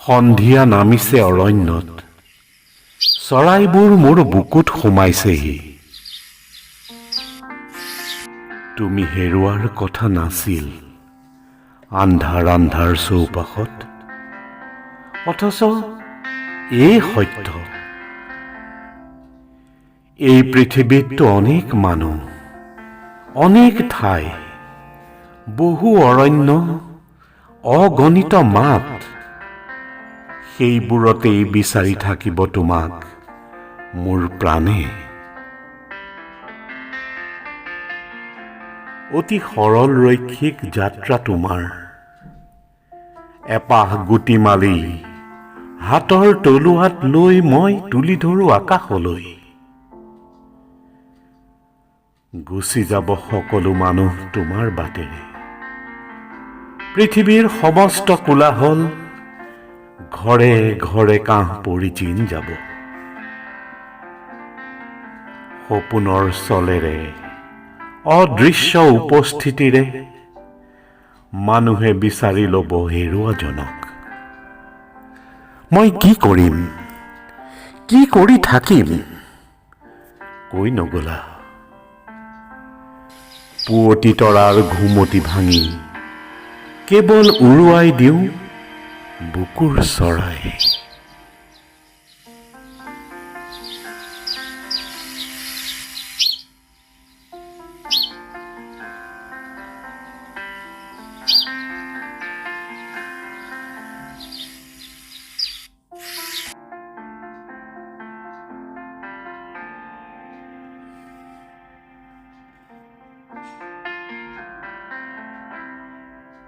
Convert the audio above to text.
সন্ধিয়া নামিছে অৰণ্যত, চৰাইবোৰ মোৰ বুকুত সোমাইছেহি। তুমি হেৰুৱাৰ কথা নাছিল আন্ধাৰ আন্ধাৰ চৌপাশত, অথচ এই সত্য, এই পৃথিৱীততো অনেক মানুহ, অনেক ঠাই, বহু অৰণ্য, অগণিত মাত, সেইবোৰতেই বিচাৰি থাকিব তোমাক মোৰ প্ৰাণে। অতি সৰল ৰৈক্ষিক যাত্ৰা তোমাৰ, এপাহ গুটি মালি হাতৰ তলুৱাত লৈ মই তুলি ধৰো আকাশলৈ। গুচি যাব সকলো মানুহ তোমাৰ বাটেৰে, পৃথিৱীৰ সমস্ত কোলাহল ঘৰে ঘৰে কাঁহ পৰি জিন যাব। সপোনৰ চলেৰে, অদৃশ্য উপস্থিতিৰে মানুহে বিচাৰি ল'ব হেৰুৱাজনক। মই কি কৰিম, কি কৰি থাকিম, কৈ নগলা। পুৱতি তৰাৰ ঘুমতি ভাঙি কেৱল উৰুৱাই দিওঁ বুকুৰ চৰাই।